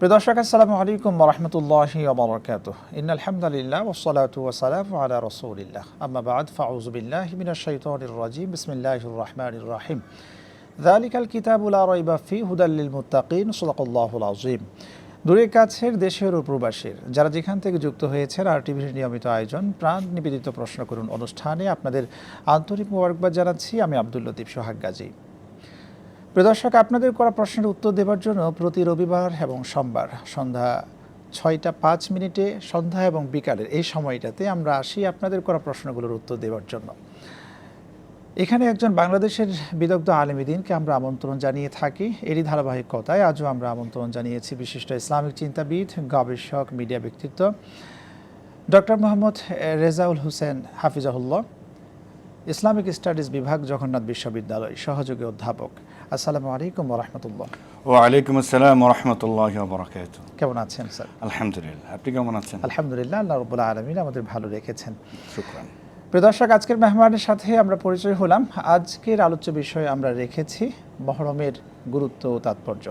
প্রিয় দর্শক, আসসালামু আলাইকুম ওয়া রাহমাতুল্লাহি ওয়া বারাকাতুহু। ইন্নাল হামদালিল্লাহ ওয়াস সালাতু ওয়াস সালামু আলা রাসূলিল্লাহ। আম্মা বা'দ, ফাউযু বিল্লাহি মিনাশ শাইতানির রাজীম। বিসমিল্লাহির রাহমানির রাহিম। যালিকাল কিতাবু লা রাইবা ফীহি হুদাল লিল মুত্তাকিন। সাদাকাল্লাহুল আযীম। দূরের কাছের দেশের ও প্রবাসীর যারা যেখান থেকে যুক্ত হয়েছেন RTVর নিয়মিত আয়োজন প্রাণ নিবেদিত প্রশ্ন করুন অনুষ্ঠানে আপনাদের আন্তরিক মোবারকবাদ জানাচ্ছি। আমি আব্দুল লতিফ সোহাগ গাজী। প্রিয় দর্শক, আপনাদের করা প্রশ্নের উত্তর দেওয়ার জন্য প্রতি রবিবার এবং সোমবার সন্ধ্যা 6টা 5 মিনিটে সন্ধ্যা এবং বিকালের এই সময়টাতে আমরা আসি আপনাদের করা প্রশ্নগুলোর উত্তর দেওয়ার জন্য। এখানে একজন বাংলাদেশের বিদগ্ধ আলেমে দ্বীনকে আমরা আমন্ত্রণ জানিয়ে থাকি। এরই ধারাবাহিকতায় আজও আমরা আমন্ত্রণ জানিয়েছি বিশিষ্ট ইসলামিক চিন্তাবিদ, গবেষক, মিডিয়া ব্যক্তিত্ব ডক্টর মোহাম্মদ রেজাউল হোসেন হাফিজাহুল্লাহ, ইসলামিক স্টাডিজ বিভাগ, জগন্নাথ বিশ্ববিদ্যালয়, সহযোগী অধ্যাপক। আসসালামু আলাইকুম ওয়া রাহমাতুল্লাহ। ওয়া আলাইকুম আসসালাম ওয়া রাহমাতুল্লাহি ওয়া বারাকাতুহু। কেমন আছেন স্যার? আলহামদুলিল্লাহ, আপনি কেমন আছেন? আলহামদুলিল্লাহ, আল্লাহ রাব্বুল আলামিন আমাদের ভালো রেখেছেন। শুকরান। প্রিয় দর্শক, আজকের মেহমানের সাথে আমরা পরিচয় হলাম। আজকের আলোচ্য বিষয় আমরা রেখেছি মহরমের গুরুত্ব ও তাৎপর্য।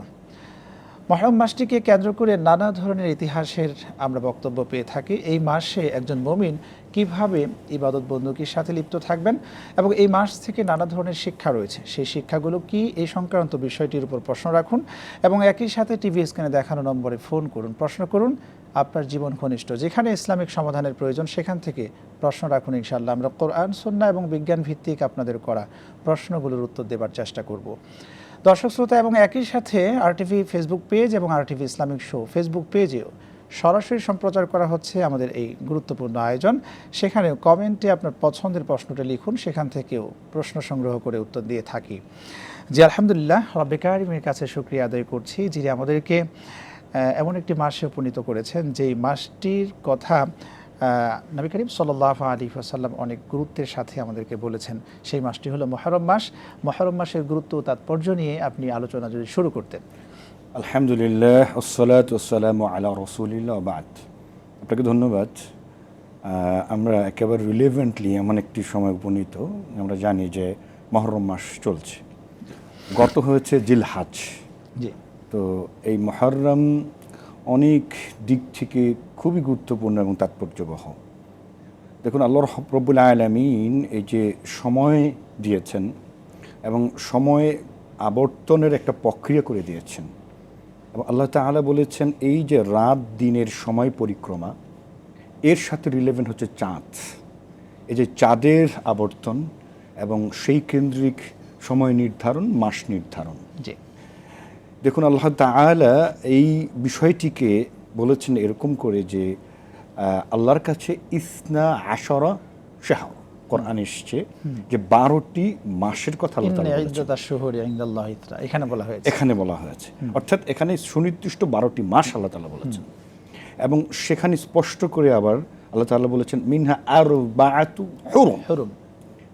মহরম মাসটিকে কেন্দ্র করে নানা ধরনের ইতিহাসের আমরা বক্তব্য পেয়ে থাকি। এই মাসে একজন মুমিন কিভাবে ইবাদত বন্দেগীর সাথে লিপ্ত থাকবেন এবং এই মাস থেকে নানা ধরনের শিক্ষা রয়েছে, সেই শিক্ষাগুলো কি, এই সংক্রান্ত বিষয়টির উপর প্রশ্ন রাখুন এবং একই সাথে টিভি স্ক্রিনে দেখানো নম্বরে ফোন করুন, প্রশ্ন করুন। আপনার জীবন ঘনিষ্ঠ যেখানে ইসলামিক সমাধানের প্রয়োজন সেখান থেকে প্রশ্ন রাখুন। ইনশাআল্লাহ আমরা কোরআন, সুন্নাহ এবং বিজ্ঞান ভিত্তিক আপনাদের করা প্রশ্নগুলোর উত্তর দেবার চেষ্টা করব। দর্শক শ্রোতা, এবং একই সাথে RTV ফেসবুক পেজ এবং RTV ইসলামিক শো ফেসবুক পেজেও সরাসরি সম্প্রচার করা হচ্ছে আমাদের এই গুরুত্বপূর্ণ আয়োজন। সেখানেও কমেন্টে আপনার পছন্দের প্রশ্নটা লিখুন, সেখান থেকেও প্রশ্ন সংগ্রহ করে উত্তর দিয়ে থাকি। জি আলহামদুলিল্লাহ, রব্বে কারিমের কাছে শুকরিয়া আদায় করছি যিনি আমাদেরকে এমন একটি মাসে উপনীত করেছেন যেই মাসটির কথা নবী করিম সাল্লাল্লাহু আলাইহি ওয়াসাল্লাম অনেক গুরুত্বের সাথে আমাদেরকে বলেছেন। সেই মাসটি হলো মহরম মাস। মহরম মাসের গুরুত্ব ও তাৎপর্য নিয়ে আপনি আলোচনা যদি শুরু করতেন। আলহামদুলিল্লাহ, ওয়াসসালাতু ওয়াসসালামু আলা রাসূলিল্লাহ ওয়া বা'দ। আপনাকে ধন্যবাদ। আমরা একেবারে রিলেভেন্টলি এমন একটি সময় উপনীত, আমরা জানি যে মহরম মাস চলছে, গত হয়েছে জিলহজ। জি। তো এই মহরম অনেক দিক থেকে খুবই গুরুত্বপূর্ণ এবং তাৎপর্যবহ। দেখুন, আল্লাহ রাব্বুল আলামিন এই যে সময় দিয়েছেন এবং সময় আবর্তনের একটা প্রক্রিয়া করে দিয়েছেন, এবং আল্লাহ তাআলা বলেছেন এই যে রাত দিনের সময় পরিক্রমা, এর সাথে রিলেভেন্ট হচ্ছে চাঁদ। এই যে চাঁদের আবর্তন এবং সেই কেন্দ্রিক সময় নির্ধারণ, মাস নির্ধারণ। জি। দেখুন, আল্লাহ তাআলা এই বিষয়টিকে বলেছেন এরকম করে যে আল্লাহর কাছে ইসনা আশরা শাহর, কোরআন এসছে যে 12টি মাসের কথা আল্লাহ তাআলা বলেছেন। এখানে বলা হয়েছে, অর্থাৎ এখানে সুনির্দিষ্ট 12টি মাস আল্লাহ তাআলা বলেছেন। এবং সেখানে স্পষ্ট করে আবার আল্লাহ তাআলা বলেছেন মিনহা আরবাআতু হুরুম,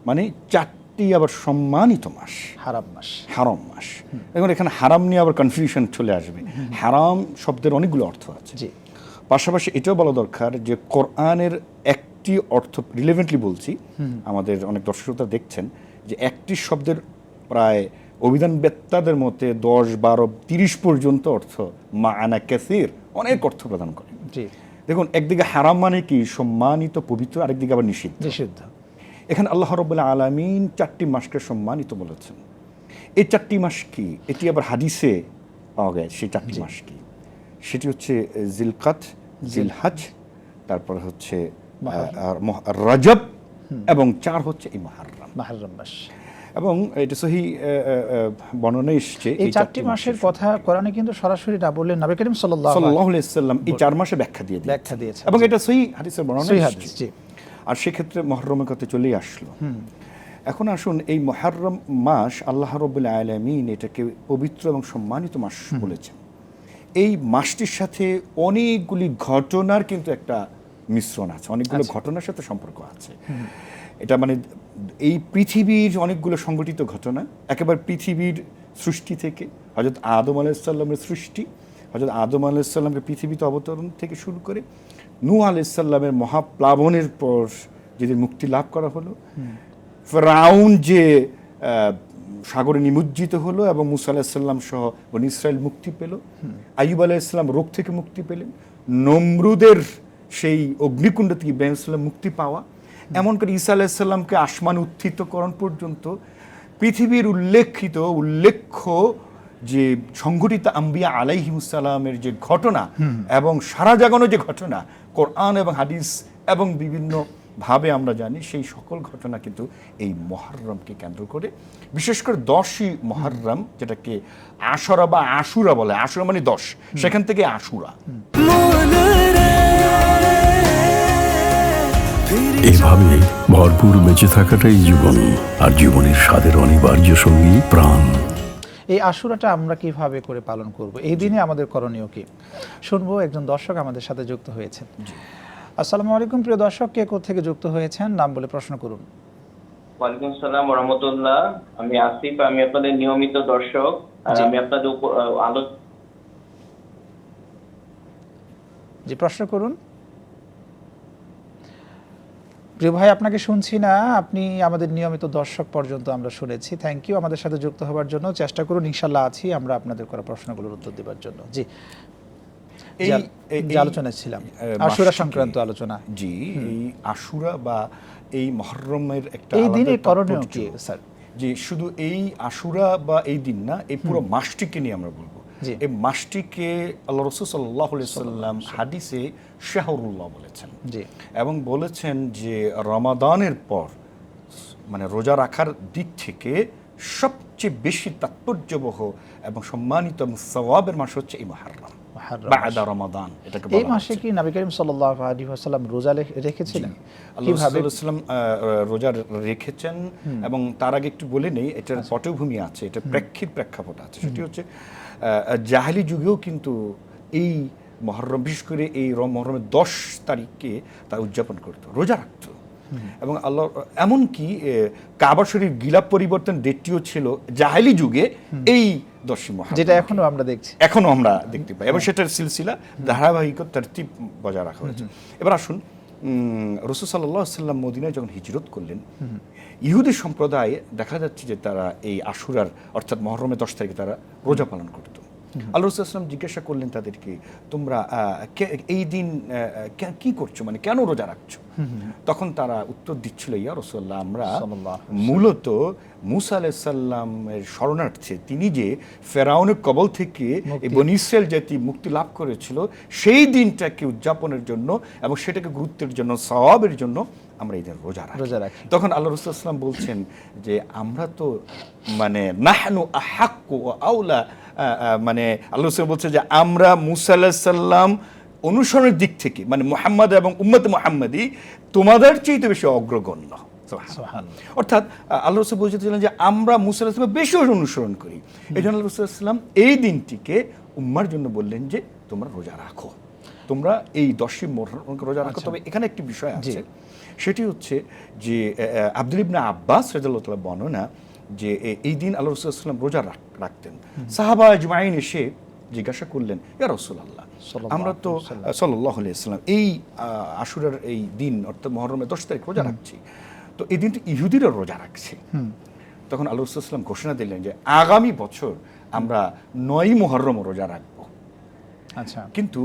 মানে 4টি আবার সম্মানিত মাস, হারাম মাস। এখন এখানে হারাম নিয়ে আবার কনফিউশন চলে আসবে। হারাম শব্দের অনেকগুলো অর্থ আছে। পাশাপাশি এটাও বলা দরকার যে কোরআনের একটি অর্থ রিলেভেন্টলি বলছি, আমাদের অনেক দর্শকরা দেখছেন যে একটি শব্দের প্রায় অভিধান বেত্তাদের মতে 10, 12, 30 পর্যন্ত অর্থ মা'না কাসীর, অনেক অর্থ প্রদান করে। দেখুন, একদিকে হারাম মানে কি সম্মানিত পবিত্র, আরেকদিকে আবার নিষিদ্ধ। এখানে আল্লাহ রাব্বুল আলামিন 4টি মাসকে সম্মানিত বলেছেন। এই 4টি মাস কি, এটি আবার হাদিসে পাওয়া গেছে। সেই 4টি মাস কি, সেটি হচ্ছে জিলকাত, জিলহজ, তারপর হচ্ছে রজব, এবং 4 হচ্ছে এই মুহররম মাস। এবং এটা সহিহ বর্ণনা এসেছে এই 4টি মাসের কথা কোরআনে কিন্তু সরাসরি না বললেন নবী করিম সাল্লাল্লাহু আলাইহি ওয়াসাল্লাম এই 4 মাসে ব্যাখ্যা দিয়েছেন এবং এটা সহিহ হাদিসের বর্ণনা এসেছে। আর সেক্ষেত্রে মুহররমের কথা চলেই আসলো। এখন আসুন, এই মুহররম মাস আল্লাহ রাব্বুল আলামিন এটাকে পবিত্র এবং সম্মানিত মাস বলেছেন। এই মাসটির সাথে অনেকগুলি ঘটনার কিন্তু একটা মিশ্রণ আছে, অনেকগুলো ঘটনার সাথে সম্পর্ক আছে। এটা মানে এই পৃথিবীর অনেকগুলো সংঘটিত ঘটনা, একেবারে পৃথিবীর সৃষ্টি থেকে হযরত আদম আলাইহিস সালামের সৃষ্টি, হযরত আদম আলাইহিস সালামকে পৃথিবীতে অবতরণ থেকে শুরু করে নূহ আলাইহিস সালামের মহাপ্লাবনের পর যেদিন মুক্তি লাভ করা হলো, ফিরআউন যে সাগরে নিমজ্জিত হলো এবং মুসা আলাইহিস সালাম সহ বনী ইসরাইল মুক্তি পেল। আইয়ুব আলাইহিস সালাম রোগ থেকে মুক্তি পেলেন। নমরুদের সেই অগ্নিকুণ্ড থেকে ইব্রাহিম আলাইহিস সালাম মুক্তি পাওয়া, এমন করে ঈসা আলাইহিস সালামকে আসমানে উত্থিতকরণ পর্যন্ত পৃথিবীর উল্লেখ্য যে সংঘটিত আম্বিয়া আলাইহিমুস সালামের যে ঘটনা এবং সারা জাগানো যে ঘটনা কোরআন এবং হাদিস এবং বিভিন্ন ভাবে আমরা জানি, সেই সকল ঘটনা কিন্তু এই মুহররমকে কেন্দ্র করে, বিশেষ করে 10ই মুহররম, যেটাকে আশরা বা আশুরা বলে। আশুরা মানে 10, সেখান থেকে আশুরা। এভাবে ভরপুর বেঁচে থাকাটাই জীবন, আর জীবনের স্বাদের অনিবার্য সঙ্গী প্রাণ। এই আশুরাটা আমরা কিভাবে করে পালন করব, এই দিনে আমাদের করণীয় কি, শুনবো। একজন দর্শক আমাদের সাথে যুক্ত হয়েছেন। আসসালামু আলাইকুম প্রিয় দর্শক, কে কোথা থেকে যুক্ত হয়েছেন নাম বলে প্রশ্ন করুন। ওয়ালাইকুম আসসালাম ওয়া রাহমাতুল্লাহ। আমি আসিফ, আমি আপনাদের নিয়মিত দর্শক। আর আমি আপনাদের জি, প্রশ্ন করুন। প্রিয় ভাই, আপনাকে শুনছি না, আপনি আমাদের নিয়মিত দর্শক পর্যন্ত আমরা শুনেছি। থ্যাংক ইউ আমাদের সাথে যুক্ত হওয়ার জন্য। চেষ্টা করুন, ইনশাল্লাহ আছি আমরা আপনাদের করা প্রশ্নগুলোর উত্তর দেওয়ার জন্য। জি, এই আলোচনা ছিলাম আশুরা সংক্রান্ত আলোচনা। জি, এই আশুরা বা এই মুহররমের একটা এই দিনে করণীয় কি স্যার? জি, শুধু এই আশুরা বা এই দিন না, এই পুরো মাসটিকে নিয়ে আমরা বলবো। এই মাসটিকে আল্লাহ রাসূল সাল্লাল্লাহু আলাইহি সাল্লাম হাদিসে শাহরুল্লাহ বলেছেন, এবং বলেছেন যে রমাদানের পর মানে রোজা রাখার দিক থেকে সবচেয়ে বেশি তাৎপর্যবহ এবং সম্মানিত এবং সওয়াবের মাস হচ্ছে এই মুহররম বা'দা রমাদান। এটাকে বলা হয়। এই মাসে কি নবী করিম সাল্লাল্লাহু আলাইহি ওয়াসাল্লাম রোজা রেখেছিলেন? আল্লাহ রাসূল সাল্লাল্লাহু আলাইহি ওয়াসাল্লাম রোজা রেখেছেন, এবং তার আগে একটু বলে নেই, এটার পটভূমি আছে, এটা প্রেক্ষাপট আছে। সেটি হচ্ছে জাহেলি যুগেও কিন্তু এই মুহররম, বিশেষ করে এই মুহররমের 10 তারিখকে তারা উদযাপন করত, রোজা রাখত। এবং আল্লাহ এমনকি কাবা শরীফ গিলাফ পরিবর্তন ডেটটিও ছিল জাহেলি যুগে এই 10ই মুহররম, যেটা এখনো আমরা দেখতে পাই, এবং সেটার সিলসিলা ধারাবাহিক তারতিব বজায় রাখা হয়েছে। এবার আসুন, রাসূল সাল্লাল্লাহু আলাইহি ওয়াসাল্লাম মদিনায় যখন হিজরত করলেন, ইহুদি সম্প্রদায় দেখা যাচ্ছে যে তারা এই আশুরার অর্থাৎ মুহররমের 10 তারিখে তারা রোজা পালন করত। আল্লাহ রাসূল সাল্লাল্লাহু আলাইহি ওয়াসাল্লাম জিজ্ঞাসা করলেন তাদেরকে, তোমরা এই দিন কি করছো, মানে কেন রোজা রাখছো? তখন তারা উত্তর দিচ্ছিল, ইয়া রাসূলুল্লাহ, আমরা মূলত মুসা আলাইহিস সালামের শরণার্থে, তিনি যে ফেরাউনের কবল থেকে এই বনী ইসরাইল জাতি মুক্তি লাভ করেছিল, সেই দিনটাকে উদযাপনের জন্য এবং সেটাকে গুরুত্বের জন্য, সওয়াবের জন্য আমরা এই দিন রোজা রাখি। তখন আল্লাহ রাসূল সাল্লাল্লাহু আলাইহি ওয়াসাল্লাম বলছেন যে আমরা তো মানে নাহনু আহাক্কু ওয়া আউলা, মানে আল্লাহ রাসূল বলছে যে আমরা মুসা আলাইহিস সালাম অনুসরণের দিক থেকে, মানে মুহাম্মদ এবং উম্মতে মুহাম্মাদি তোমাদের চেয়ে বেশি অগ্রগণ্য। অর্থাৎ আল্লাহ রাসূল বলছিলেন যে আমরা মুসা আলাইহিস সালাম বেশি অনুসরণ করি। এই জন্য আল্লাহ রাসূল সাল্লাল্লাহু আলাইহি ওয়াসাল্লাম এই দিনটিকে উম্মার জন্য বললেন যে তোমরা রোজা রাখো, তোমরা এই 10ই মুহররমকে রোজা রাখো। তবে এখানে একটি বিষয় আছে, সেটি হচ্ছে যে আব্দুল্লাহ ইবনে আব্বাস রাদিয়াল্লাহু তাআলা বর্ণনা যে এই দিন আল্লাহ রাসূল সাল্লাল্লাহু আলাইহি ওয়াসাল্লাম রোজা রাখতেন। সাহাবা আজমাইন এসে জিজ্ঞাসা করলেন, ইয়া রাসূলুল্লাহ, আমরা তো সাল্লাল্লাহু আলাইহি ওয়াসাল্লাম এই আশুরার এই দিন অর্থাৎ মুহররমের 10 তারিখ রোজা রাখছি, তো এই দিনটি ইহুদিরা রোজা রাখছে। তখন আল্লাহ রাসূল সাল্লাল্লাহু আলাইহি ওয়াসাল্লাম ঘোষণা দিলেন যে আগামী বছর আমরা 9ই মুহররম রোজা রাখবো। আচ্ছা, কিন্তু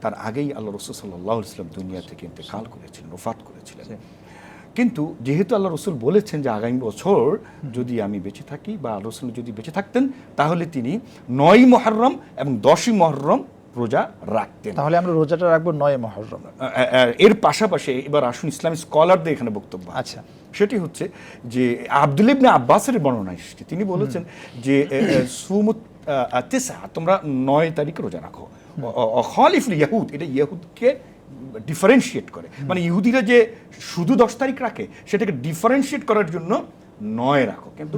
তার আগেই আল্লাহ রাসূল সাল্লাল্লাহু আলাইহি ওয়াসাল্লাম দুনিয়া থেকে ইন্তেকাল করেছিলেন, ওফাত করেছিলেন। কিন্তু যেহেতু আল্লাহ রাসূল বলেছেন যে আগামী বছর যদি আমি বেঁচে থাকি বা আল্লাহ রাসূল যদি বেঁচে থাকতেন, তাহলে তিনি 9ই মুহররম এবং 10ই মুহররম রোজা রাখতেন। তাহলে আমরা রোজাটা রাখবো 9ই মুহররম। এর পাশাপাশি এবার আসুন ইসলামী স্কলারদের এখানে বক্তব্য। আচ্ছা, সেটি হচ্ছে যে আব্দুল্লাহ ইবনে আব্বাসের বর্ণনা এসেছে, তিনি বলেছেন যে সুমুত তিসা, তোমরা 9 তারিখ রোজা রাখো। খালিফুল ইয়াহুদ, এটা ইহুদকে ডিফারেন্সিয়েট করে, মানে ইহুদিরা যে শুধু 10 তারিখ রাখে সেটাকে ডিফারেন্সিয়েট করার জন্য 9 রাখো। কিন্তু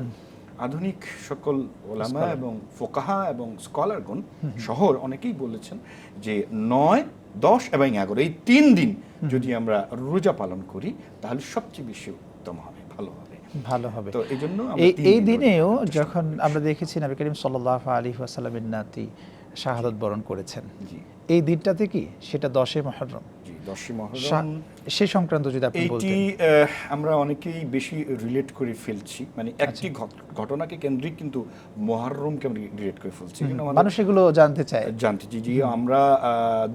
আধুনিক সকল ওলামা এবং ফোকাহা এবং স্কলারগণ শহর অনেকেই বলেছেন যে 9, 10 এবং 11 এই 3 দিন যদি আমরা রোজা পালন করি তাহলে সবচেয়ে বেশি উত্তম হবে, ভালো হবে। তো এই জন্য এই দিনেও যখন আমরা দেখেছি নবী করিম সাল্লাল্লাহু আলাইহি ওয়াসাল্লামের নাতি শাহাদাত বরণ করেছেন, এই দিনটাতে কি সেটা 10ই মুহররম, 10ই মুহররম সেই সংক্রান্ত যদি আপনি এইটি বলতেন। আমরা অনেকেই বেশি রিলেট করে ফেলছি, মানে একটি ঘটনাকে কেন্দ্রিক কিন্তু মুহররমকে আমরা রিলেট করে ফেলছি। মানুষ এগুলো জানতে চায়। জানতে চাই যে আমরা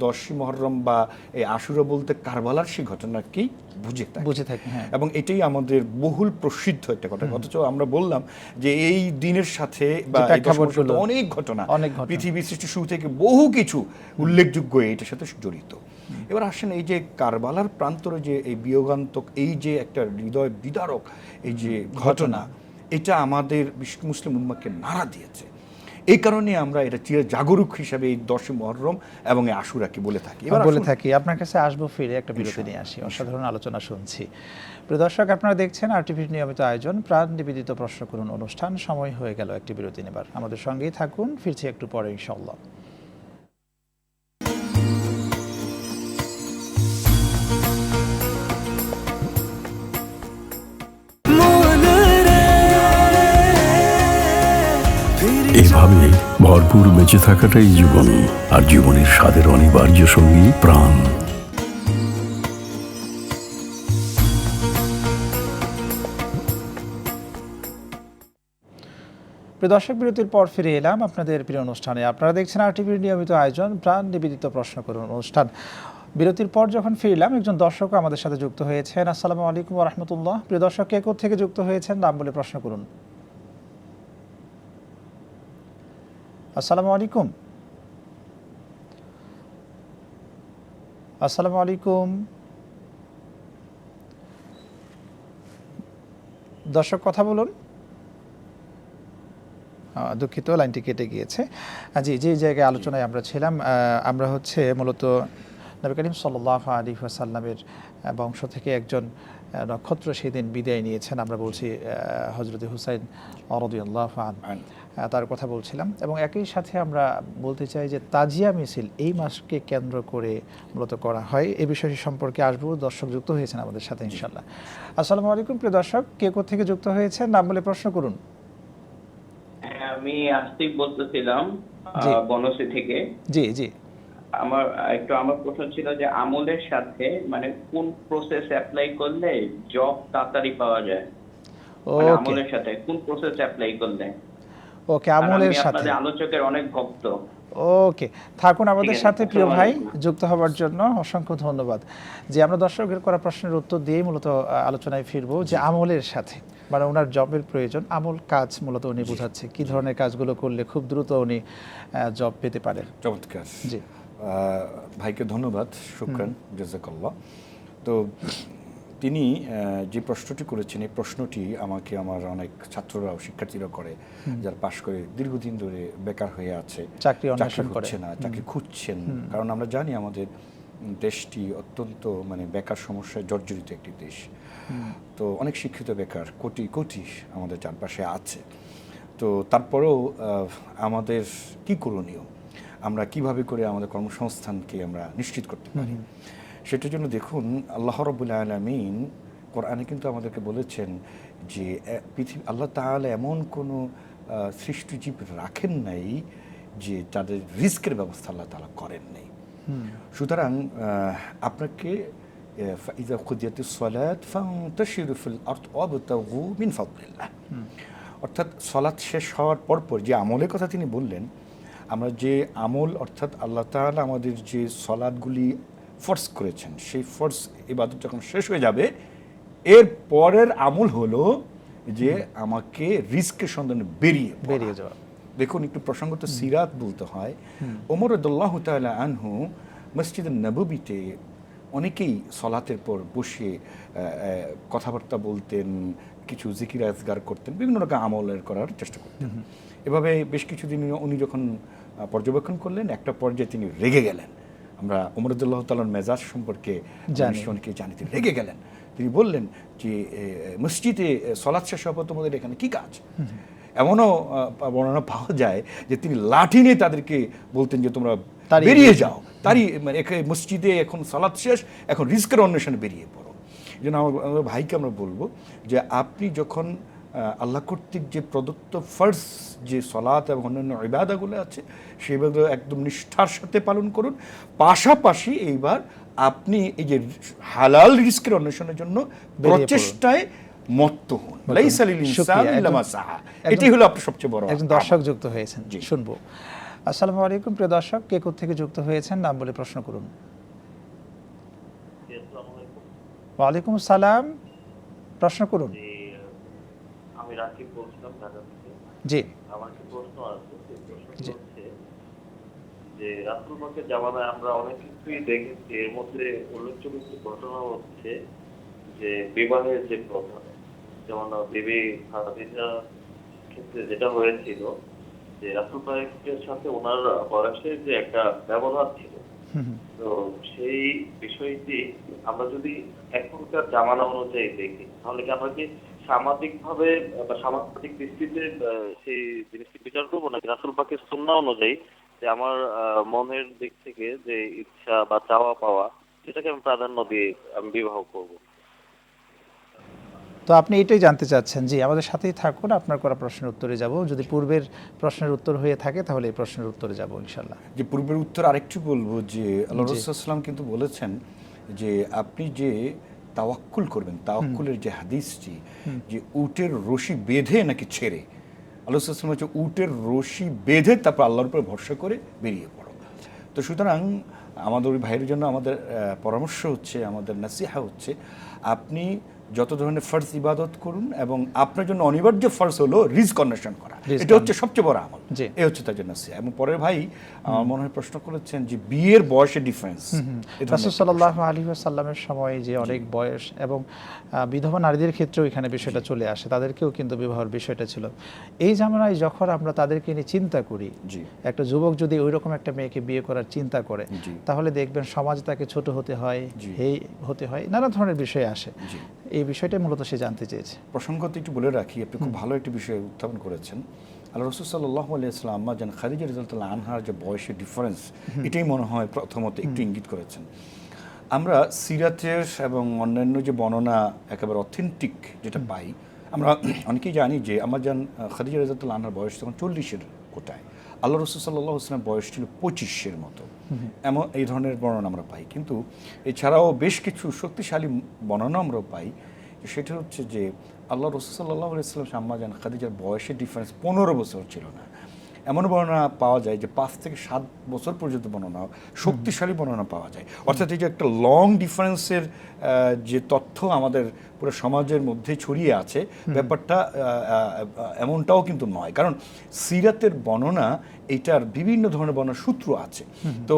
10ই মুহররম বা এই আশুরা বলতে কারবালার সেই ঘটনাকেই বুঝে থাকি। হ্যাঁ। এবং এটাই আমাদের বহুল প্রসিদ্ধ একটা কথা। অথচ আমরা বললাম যে এই দিনের সাথে বা এই 10 বছর অনেক ঘটনা, পৃথিবী সৃষ্টির শুরু থেকে বহু কিছু উল্লেখযোগ্য এটার সাথে জড়িত। এবার আসেন এই যে কারবালার প্রান্তরে যে এই বিয়োগান্তক, এই যে একটা হৃদয় বিদারক এই যে ঘটনা, এটা আমাদের বিশ্ব মুসলিম উম্মাহকে নাড়া দিয়েছে। এই কারণে আমরা এটা চির জাগরুক হিসাবে এই 10ই মুহররম এবং এই আশুরাকে বলে থাকি। আপনার কাছে আসবো, ফিরে একটা বিরতি নিয়ে আসি, অসাধারণ আলোচনা শুনছি। প্রিয় দর্শক, আপনারা দেখছেন RTVর নিয়মিত আয়োজন প্রাণ নিবেদিত প্রশ্ন করুন অনুষ্ঠান। সময় হয়ে গেল একটি বিরতি নেবার, আমাদের সঙ্গেই থাকুন, ফিরছি একটু পরে ইনশাআল্লাহ। এভাবে ভরপুর বেঁচে থাকাটাই জীবন, আর জীবনের স্বাদের অনিবার্য সঙ্গী প্রাণ। প্রিয় দর্শক, বিরতির পর ফিরে এলাম আপনাদের প্রিয় অনুষ্ঠানে। আপনারা দেখছেন RTVর নিয়মিত আয়োজন প্রাণ নিবেদিত প্রশ্ন করুন অনুষ্ঠান। বিরতির পর যখন ফিরলাম, একজন দর্শক আমাদের সাথে যুক্ত হয়েছেন। আসসালামু আলাইকুম ওয়া রাহমাতুল্লাহ। প্রিয় দর্শক, কে কোথা থেকে যুক্ত হয়েছেন নাম বলে প্রশ্ন করুন। আসসালামু আলাইকুম। আসসালামু আলাইকুম দর্শক, কথা বলুন। দুঃখিত, লাইনটি কেটে গিয়েছে। জি, যে জায়গায় আলোচনায় আমরা ছিলাম, আমরা হচ্ছে মূলত নবী করিম সাল্লাল্লাহু আলাইহি ওয়াসাল্লামের বংশ থেকে একজন নক্ষত্র সেদিন বিদায় নিয়েছেন। আমরা বলছি হযরত হুসাইন রাদিয়াল্লাহু আনহু, তার কথা বলছিলাম। এবং একই সাথে আমরা বলতে চাই যে তাজিয়া মিছিল এই মাসকে কেন্দ্র করে মূলত করা হয়। এই বিষয়টি সম্পর্কে আসবো, দর্শক যুক্ত হয়েছেন আমাদের সাথে ইনশাআল্লাহ। আসসালামু আলাইকুম প্রিয় দর্শক, কে কোথা থেকে যুক্ত হয়েছেন নাম বলে প্রশ্ন করুন। আমি আসিফ বলতেছিলাম বনশ্রী থেকে। জি জি। আমার প্রশ্ন ছিল যে আমলের সাথে মানে কোন প্রসেস অ্যাপ্লাই করলে জব তাড়াতাড়ি পাওয়া যায়? মানে আমলের সাথে কোন প্রসেস অ্যাপ্লাই করলে? ওকে, আমলের সাথে। আপনাদের আলোচকের অনেক ভক্ত। ওকে, থাকুন আমাদের সাথে প্রিয় ভাই, যুক্ত হওয়ার জন্য অসংখ্য ধন্যবাদ। যে আমরা দর্শকের করা প্রশ্নের উত্তর দিয়ে মূলত আলোচনায় ফিরবো যে আমলের সাথে, মানে ওনার জবের প্রয়োজন, আমল কাজ মূলত উনি বোঝাচ্ছে কি ধরনের কাজগুলো করলে খুব দ্রুত উনি জব পেতে পারেন। চমৎকার। জি ভাইকে ধন্যবাদ, শুকরান, জাযাকাল্লাহ। তো তিনি যে প্রশ্নটি করেছেন, এই প্রশ্নটি আমাকে আমার অনেক ছাত্ররাও শিক্ষার্থীরা করে, যারা পাশ করে দীর্ঘদিন ধরে বেকার হয়ে আছে, চাকরি হচ্ছে না, চাকরি খুঁজছেন। কারণ আমরা জানি আমাদের দেশটি অত্যন্ত মানে বেকার সমস্যায় জর্জরিত একটি দেশ। তো অনেক শিক্ষিত বেকার কোটি কোটি আমাদের চারপাশে আছে। তো তারপরেও আমাদের কি করণীয়, আমরা কিভাবে করে আমাদের কর্মসংস্থানকে আমরা নিশ্চিত করতে পারি, সেটার জন্য দেখুন আল্লাহ রাব্বুল আলামিন কোরআনে কিন্তু আমাদেরকে বলেছেন যে পৃথিবী আল্লাহ তাআলা এমন কোনো সৃষ্টিজীব রাখেন নাই যে তাদের রিস্কের ব্যবস্থা আল্লাহ তাআলা করেন নাই। সুতরাং আপনাকে ফাইযা কুদিয়াতিস সালাত ফান্তাশিরু ফিল আরদ ওয়াবতাগু মিন ফাদলিল্লাহ, অর্থাৎ সালাত শেষ হওয়ার পরপর যে আমলের কথা তিনি বললেন, আমরা যে আমল অর্থাৎ আল্লাহ তাআলা আমাদের যে সালাতগুলি ফরজ করেছেন, সেই ফরজ ইবাদত যখন শেষ হয়ে যাবে, এর পরের আমল হলো যে আমাকে রিস্কের সন্ধানে বেরিয়ে যাওয়া। দেখুন, একটু প্রসঙ্গত সিরাত বলতে হয়। ওমর রাদিয়াল্লাহু তাআলা আনহু মসজিদে নববীতে অনেকেই সলাতের পর বসে কথাবার্তা বলতেন, কিছু জিকির আজগার করতেন, বিভিন্ন রকম আমলের করার চেষ্টা করতেন। এভাবে বেশ কিছুদিন উনি যখন পর্যবেক্ষণ করলেন, একটা পর্যায়ে তিনি রেগে গেলেন। আমরা ওমর রাদিয়াল্লাহু তাআলার মেজাজ সম্পর্কে অনেকে জানি, তিনি রেগে গেলেন। তিনি বললেন যে মসজিদে সলাত শেষ হওয়ার পর তোমাদের এখানে কি কাজ? এমনও বর্ণনা পাওয়া যায় যে তিনি লাঠি নিয়ে তাদেরকে বলতেন যে তোমরা বেরিয়ে যাও, তারই মানে মসজিদে এখন সালাত শেষ, এখন রিস্কের অন্বেষণে বেরিয়ে পড়ো। এই জন্য আমার ভাইকে আমরা বলবো যে আপনি যখন আল্লাহ কর্তৃক যে প্রদত্ত ফার্জ যে সলাত এবং অন্যান্য ইবাদাতগুলো আছে, সেগুলো একদম নিষ্ঠার সাথে পালন করুন। পাশাপাশি এইবার আপনি এই যে হালাল রিস্কের অন্বেষণের জন্য বেরিয়ে পড়ুন। প্রচেষ্টায় মত্ত হন। লাইসা লিল ইনসানি ইল্লা মা সাআ। এটাই হলো আপনার সবচেয়ে বড় একজন আমল। দর্শক যুক্ত হয়েছেন, জি। শুনবো। আসসালামু আলাইকুম প্রিয় দর্শক, কে কোত্থেকে যুক্ত হয়েছেন নাম বলে প্রশ্ন করুন। ওয়ালাইকুম আসসালাম, প্রশ্ন করুন। আমি রাকিব বলছিলাম ঢাকা থেকে। জি আমার একটা প্রশ্ন আছে, সেই প্রশ্নটি জি। হচ্ছে যে রাসূল পাকের জামানায় আমরা অনেক কিছুই দেখেছি, এর মধ্যে উল্লেখযোগ্য একটি ঘটনা হচ্ছে যে বিবাহের যে প্রথা, যেমন বিবি খাদিজার ক্ষেত্রে যেটা হয়েছিল যে রাসূল পাকের সাথে ওনার বয়সের যে একটা ব্যবধান ছিল, তো সেই বিষয়টি আমরা যদি এখনকার জামানা অনুযায়ী দেখি, তাহলে কি আমরা কি সামাজিক ভাবে বা সামাজিক দৃষ্টিতে সেই জিনিসটি বিচার করবো, নাকি রাসূল পাকের সুন্নাহ অনুযায়ী যে আমার মনের দিক থেকে যে ইচ্ছা বা চাওয়া পাওয়া, সেটাকে আমি প্রাধান্য দিয়ে আমি বিবাহ করব? তো আপনি এটাই জানতে চাচ্ছেন। জি, আমাদের সাথেই থাকুন, আপনার করা প্রশ্নের উত্তরে যাব। যদি পূর্বের প্রশ্নের উত্তর হয়ে থাকে তাহলে এই প্রশ্নের উত্তরে যাব ইনশাআল্লাহ। যে পূর্বের উত্তর আরেকটু বলবো যে আল্লাহ রাসূল সাল্লাল্লাহু আলাইহি ওয়াসাল্লাম কিন্তু বলেছেন যে আপনি যে তাওয়াক্কুল করবেন, তাওয়াক্কুলের যে হাদিসটি, যে উটের রশি বেঁধে নাকি ছেড়ে, আল্লাহ রাসূল সাল্লাল্লাহু আলাইহি ওয়াসাল্লাম হচ্ছে উটের রশি বেঁধে তারপর আল্লাহর উপর ভরসা করে বেরিয়ে পড়ো। তো সুতরাং আমাদের ওই ভাইয়ের জন্য আমাদের পরামর্শ হচ্ছে, আমাদের নাসিহা হচ্ছে, আপনি যত ধরনের ফরজ ইবাদত করুন, এবং আপনার জন্য অনিবার্য ফরজ হলো রিজক অন্বেষণ করা। এটা হচ্ছে সবচেয়ে বড় আমল। জি। এই হচ্ছে তার জন্য নাসিহা। এবং পরের ভাই আমার মনে হয় প্রশ্ন করেছেন যে বিয়ের বয়সের ডিফারেন্স। রাসূল সাল্লাল্লাহু আলাইহি ওয়াসাল্লামের সময় যে অনেক বয়স এবং বিধবা নারীদের ক্ষেত্রেও এখানে বিষয়টা চলে আসে, তাদেরকেও কিন্তু বিবাহের বিষয়টা ছিল। এই জামানায় যখন আমরা তাদেরকে নিয়ে চিন্তা করি, জি। একটা যুবক যদি ওইরকম একটা মেয়েকে বিয়ে করার চিন্তা করে, জি। তাহলে দেখবেন সমাজ তাকে ছোট হতে হয়, জি। হেই হতে হয়, নানা ধরনের বিষয় আসে। জি। এই বিষয়টাই মূলত সে জানতে চেয়েছে। প্রসঙ্গত একটু বলে রাখি, আপনি খুব ভালো একটি বিষয় উত্থাপন করেছেন। আল্লাহ রাসূল সাল্লাল্লাহু আলাইহি ওয়াসাল্লাম আম্মা জান খাদিজা রাদিয়াল্লাহু আনহার যে বয়সের ডিফারেন্স, এটাই মনে হয় প্রথমত একটু ইঙ্গিত করেছেন। আমরা সিরাতের এবং অন্যান্য যে বর্ণনা একেবারে অথেন্টিক যেটা পাই, আমরা অনেকেই জানি যে আম্মা জান খাদিজা রাদিয়াল্লাহু আনহার বয়স তখন 40-এর কোটায়, আল্লাহ রাসূল সাল্লাল্লাহু আলাইহি ওয়াসাল্লাম বয়স ছিল 25-এর মতো। এমন এই ধরনের বর্ণনা আমরা পাই। কিন্তু এছাড়াও বেশ কিছু শক্তিশালী বর্ণনা আমরা পাই, সেটা হচ্ছে যে আল্লাহ রাসূল সাল্লাল্লাহু আলাইহি ওয়াসাল্লাম আম্মা জান খাদিজার বয়সের ডিফারেন্স 15 বছর ছিল না। এমন বর্ণনা পাওয়া যায় যে 5 থেকে 7 বছর পর্যন্ত বর্ণনা, শক্তিশালী বর্ণনা পাওয়া যায়। অর্থাৎ এই যে একটা লং ডিফারেন্সের যে তথ্য আমাদের পুরো সমাজের মধ্যে ছড়িয়ে আছে, ব্যাপারটা এমনটাও কিন্তু নয়। কারণ সিরাতের বর্ণনা এইটার বিভিন্ন ধরনের বর্ণনার সূত্র আছে। তো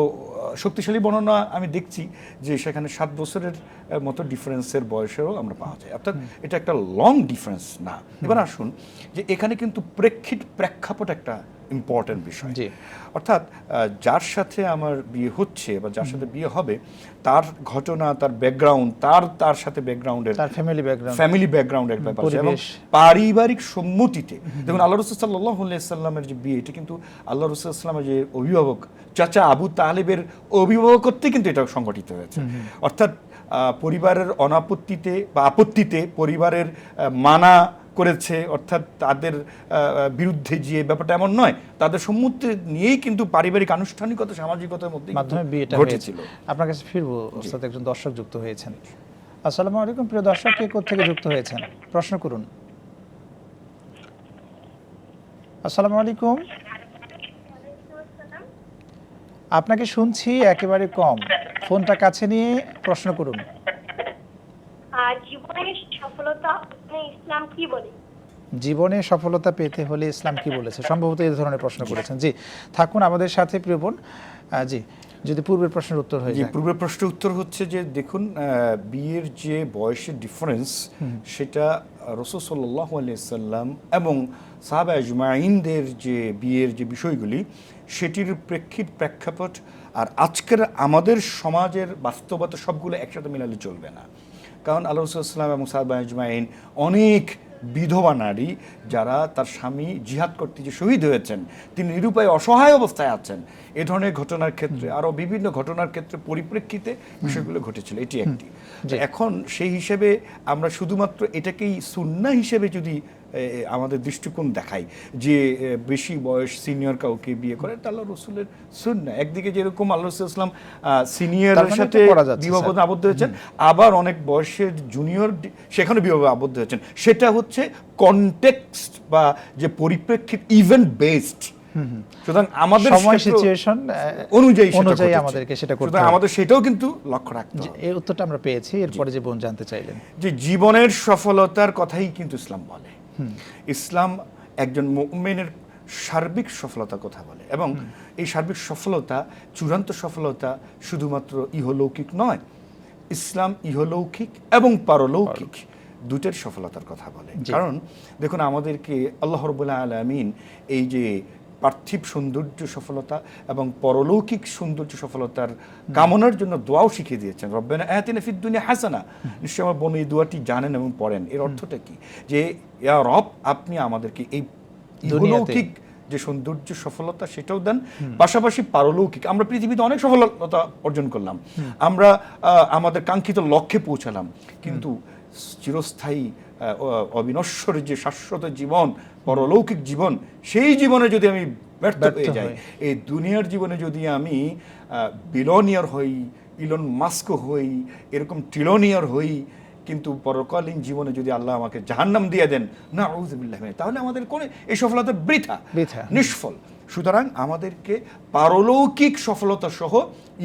শক্তিশালী বর্ণনা আমি দেখছি যে সেখানে 7 বছরের মতো ডিফারেন্সের বয়সেরও আমরা পাওয়া যায়। অর্থাৎ এটা একটা লং ডিফারেন্স না। এবার আসুন যে এখানে কিন্তু প্রেক্ষাপট একটা ইম্পর্টেন্ট বিষয়। জি। অর্থাৎ যার সাথে আমার বিয়ে হচ্ছে বা যার সাথে বিয়ে হবে, তার ঘটনা, তার ব্যাকগ্রাউন্ড, তার সাথে ব্যাকগ্রাউন্ডের, তার ফ্যামিলি ব্যাকগ্রাউন্ডের ব্যাপার আছে, এবং পরিবেশ, পারিবারিক সম্মতিতে। দেখুন আল্লাহ রাসূল সাল্লাল্লাহু আলাইহি ওয়াসাল্লামের যে বিয়ে, এটা কিন্তু আল্লাহ রাসূল সাল্লাল্লাহু আলাইহি ওয়াসাল্লামের যে অভিভাবক চাচা আবু তালেবের অভিভাবকত্বে কিন্তু এটা সংগঠিত হয়েছে। অর্থাৎ পরিবারের অনাপত্তিতে বা আপত্তিতে পরিবারের মানা করেছে, অর্থাৎ তাদের বিরুদ্ধে যে ব্যাপারটা এমন নয়, তাদের সম্মতি নিয়েই কিন্তু পারিবারিক আনুষ্ঠানিকতা, সামাজিকতার মধ্যে মাধ্যমে বিয়েটা ঘটেছিল। আপনার কাছে ফিরবো, ওস্তাদ একজন দর্শক যুক্ত হয়েছেন। আসসালামু আলাইকুম প্রিয় দর্শক, কে কোত্থেকে যুক্ত হয়েছেন প্রশ্ন করুন। আসসালামু আলাইকুম, আপনাকে শুনছি একেবারে কম, ফোনটা কাছে নিয়ে প্রশ্ন করুন। জীবনের সফলতা ইসলাম কি বলে? জীবনে সফলতা পেতে হলে ইসলাম কি বলেছে? সম্ভবত এই ধরনের প্রশ্ন করেছেন। জি, থাকুন আমাদের সাথে প্রিয় বোন। জি, যদি পূর্বের প্রশ্নের উত্তর হয়ে যায়। পূর্বের প্রশ্নের উত্তর হচ্ছে যে দেখুন, বিয়ের যে বয়সের ডিফারেন্স, সেটা রাসূল সাল্লাল্লাহু আলাইহি ওয়াসাল্লাম এবং সাহাবা আজমাইনদের যে বিয়ের যে বিষয়গুলি, সেটির প্রেক্ষাপট আর আজকের আমাদের সমাজের বাস্তবতা সবগুলো একসাথে মেলালে চলবে না। কারণ আল্লাহ রাসূল সাল্লাল্লাহু আলাইহি ওয়াসাল্লাম এবং সাহাবা আজমাইন অনেক বিধবা নারী যারা তার স্বামী জিহাদ করতে যে শহীদ হয়েছেন, তিনি নিরুপায় অসহায় অবস্থায় আছেন, এ ধরনের ঘটনার ক্ষেত্রে, আরও বিভিন্ন ঘটনার ক্ষেত্রে পরিপ্রেক্ষিতে বিষয়গুলো ঘটেছিল। এটি একটি। এখন সেই হিসেবে আমরা শুধুমাত্র এটাকেই সুন্নাহ হিসেবে যদি আমাদের দৃষ্টিকোণ দেখাই যে বেশি বয়স সিনিয়র কাউকে বিয়ে করে, এটা আল্লাহ রসুলের সুন্নাহ। একদিকে যেরকম আল্লাহ রসুল ইসলাম সিনিয়রের সাথে বিবাহ আবদ্ধ হয়েছেন, আবার অনেক বয়সের জুনিয়র সেখানে বিবাহ আবদ্ধ হয়েছেন। সেটা হচ্ছে কনটেক্সট বা যে পরিপ্রেক্ষিত, ইভেন্ট বেসড। সুতরাং আমাদের সময় সিচুয়েশন অনুযায়ী আমাদেরকে সেটা করতে হবে, আমাদের সেটাও কিন্তু লক্ষ্য রাখতে হবে। এই উত্তরটা আমরা পেয়েছি। এরপরে যে বোন জানতে চাইলেন যে জীবনের সফলতার কথাই কিন্তু ইসলাম বলে। ইসলাম একজন মুমিনের সার্বিক সফলতার কথা বলে, এবং এই সার্বিক সফলতা, চূড়ান্ত সফলতা শুধুমাত্র ইহলৌকিক নয়। ইসলাম ইহলৌকিক এবং পারলৌকিক দুটের সফলতার কথা বলে। কারণ দেখুন, আমাদেরকে আল্লাহ রাব্বুল আলামিন এই যে পার্থিব সৌন্দর্য সফলতা এবং পরলৌকিক সৌন্দর্য সফলতার কামনার জন্য দোয়াও শিখিয়ে দিয়েছেন। রব্বানা আতিনা ফিদ দুনিয়া হাসানা। নিশ্চয়ই আমার বোন এই দোয়াটি জানেন এবং পড়েন। এর অর্থটা কি? যে ইয়া রব, আপনি আমাদেরকে এই ইহলৌকিক যে সৌন্দর্য সফলতা সেটাও দেন, পাশাপাশি পারলৌকিক। আমরা পৃথিবীতে অনেক সফলতা অর্জন করলাম, আমরা আমাদের কাঙ্ক্ষিত লক্ষ্যে পৌঁছালাম, কিন্তু চিরস্থায়ী অবিনশ্বর যে শাশ্বত জীবন, পরলৌকিক জীবন, সেই জীবনে যদি আমি ব্যর্থ হয়ে যাই, এই দুনিয়ার জীবনে যদি আমি বিলনিয়ার হই, ইলন মাস্ক হই, এরকম ট্রিলনিয়ার হই, কিন্তু পরকালীন জীবনে যদি আল্লাহ আমাকে জাহান্নাম দিয়ে দেন, না আউযুবিল্লাহ, তাহলে আমাদের কোন এই সফলতা বৃথা, নিষ্ফল। সুতরাং আমাদেরকে পারলৌকিক সফলতা সহ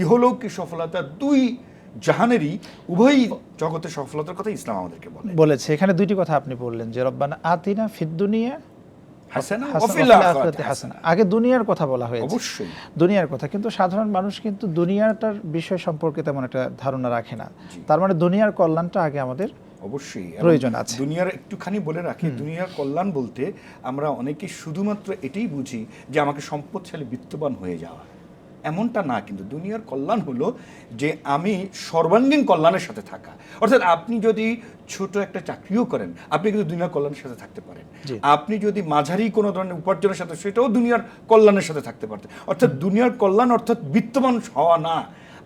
ইহলৌকিক সফলতা, দুই জাহানেরই উভয় জগতের সফলতার কথা ইসলাম আমাদেরকে বলেছে। এখানে দুইটি কথা আপনি বললেন যে রব্বানা আতিনা ফিদ দুনিয়া হাসানা, আগে দুনিয়ার কথা বলা হয়েছে, অবশ্যই দুনিয়ার কথা। কিন্তু সাধারণ মানুষ কিন্তু দুনিয়াটার বিষয় সম্পর্কে তেমন একটা ধারণা রাখে না। তার মানে দুনিয়ার কল্যাণটা আগে আমাদের অবশ্যই প্রয়োজন আছে। দুনিয়ার একটুখানি বলে রাখি, দুনিয়ার কল্যাণ বলতে আমরা অনেকে শুধুমাত্র এটাই বুঝি যে আমাকে সম্পদশালী বিত্তবান হয়ে যাওয়া, এমনটা না। কিন্তু দুনিয়ার কল্যাণ হলো যে আমি সর্বাঙ্গীন কল্যাণের সাথে থাকা। অর্থাৎ আপনি যদি ছোট একটা চাকরিও করেন, আপনি কিন্তু দুনিয়ার কল্যাণের সাথে থাকতে পারেন। আপনি যদি মাঝারি কোনো ধরনের উপার্জনের সাথে, সেটাও দুনিয়ার কল্যাণের সাথে থাকতে পারতেন। অর্থাৎ দুনিয়ার কল্যাণ অর্থাৎ বিত্তবান হওয়া না।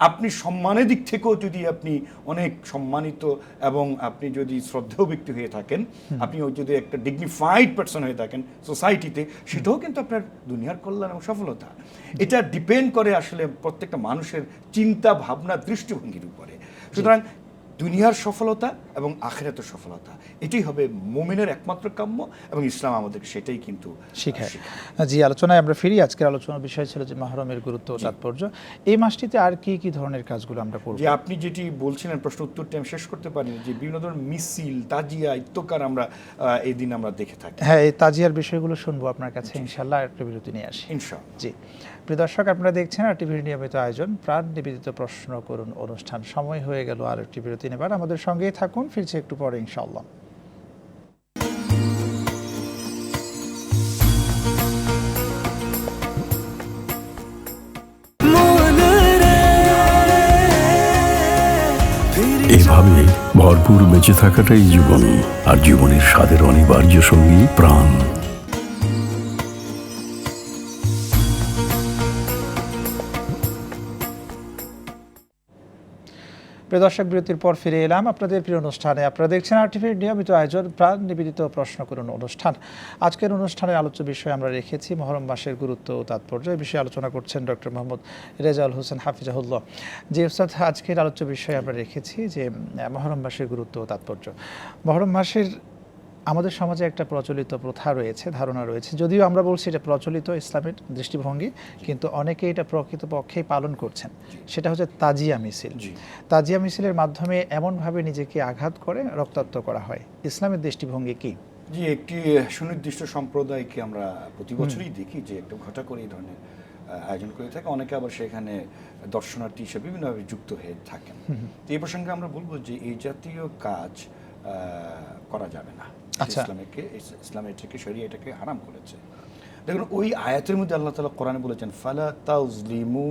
আপনি সম্মানের দিক থেকেও যদি আপনি অনেক সম্মানিত এবং আপনি যদি শ্রদ্ধেয় ব্যক্তি হয়ে থাকেন, আপনি যদি একটা ডিগনিফাইড পারসন হয়ে থাকেন সোসাইটিতে, সেটাও কিন্তু আপনার দুনিয়ার কল্যাণ এবং সফলতা। এটা ডিপেন্ড করে আসলে প্রত্যেকটা মানুষের চিন্তা ভাবনা, দৃষ্টিভঙ্গির উপরে। সুতরাং দুনিয়ার সফলতা এবং আখিরাতের সফলতা, এটাই হবে মুমিনের একমাত্র কাম্য, এবং ইসলাম আমাদেরকে সেটাই কিন্তু শিখায়। জি, আলোচনায় আমরা ফিরি। আজকের আলোচনার বিষয় ছিল যে মুহররমের গুরুত্ব ও তাৎপর্য। এই মাসটিতে আর কি কি ধরনের কাজগুলো আমরা করব? যে আপনি যেটি বলছিলেন, প্রশ্ন উত্তরটি আমি শেষ করতে পারিনি, যে বিভিন্ন ধরনের মিছিল, তাজিয়া, ইত্তকার আমরা এই দিন আমরা দেখে থাকি। হ্যাঁ, এই তাজিয়ার বিষয়গুলো শুনবো আপনার কাছে ইনশাআল্লাহ। একটা বিরতি নিয়ে আসি ইনশাআল্লাহ। জি, প্রিয় দর্শক, আপনারা দেখছেন আর টিভির নিয়মিত আয়োজন প্রাণ নিবেদিত প্রশ্ন করুন অনুষ্ঠান। সময় হয়ে গেল আর একটি বিরতি নেবার। আমাদের সঙ্গেই থাকুন, ফিরছে একটু পরে ইনশাআল্লাহ। এভাবে ভরপুর বেঁচে থাকাটাই জীবন, আর জীবনের স্বাদের অনিবার্য সঙ্গী প্রাণ। প্রিয় দর্শক, বিরতির পর ফিরে এলাম আপনাদের প্রিয় অনুষ্ঠানে। আপনারা দেখছেন আর টিভির নিয়মিত আয়োজন প্রাণ নিবেদিত প্রশ্ন করুন অনুষ্ঠান। আজকের অনুষ্ঠানের আলোচ্য বিষয় আমরা রেখেছি মুহররম মাসের গুরুত্ব ও তাৎপর্য। এই বিষয়ে আলোচনা করছেন ডক্টর মোহাম্মদ রেজাউল হোসেন হাফিজাহুল্লাহ। যে উস্তাদ, আজকের আলোচ্য বিষয় আমরা রেখেছি যে মুহররম মাসের গুরুত্ব ও তাৎপর্য। মুহররম মাসের আমাদের সমাজে একটা প্রচলিত প্রথা রয়েছে, ধারণা রয়েছে, যদিও আমরা বলছি এটা প্রচলিত ইসলামের দৃষ্টিভঙ্গি, কিন্তু অনেকে এটা প্রকৃতপক্ষেই পালন করছেন। সেটা হচ্ছে তাজিয়া মিছিল। তাজিয়া মিছিলের মাধ্যমে এমনভাবে নিজেকে আঘাত করে রক্তাক্ত করা হয়। ইসলামের দৃষ্টিভঙ্গি কি? জি, একটি সুনির্দিষ্ট সম্প্রদায়কে আমরা প্রতি বছরই দেখি যে একটা ঘটা করে এই ধরনের আয়োজন করে থাকে। অনেকে আবার সেখানে দর্শনার্থী হিসেবে বিভিন্নভাবে যুক্ত হয়ে থাকেন। তো এই প্রসঙ্গে আমরা বলবো যে এই জাতীয় কাজ করা যাবে না। ইসলাম এটাকে, শরিয়া এটাকে হারাম করেছে। দেখুন, ওই আয়াতের মধ্যে আল্লাহ তাআলা কোরআনে বলেছেন, ফালা তাজলিমু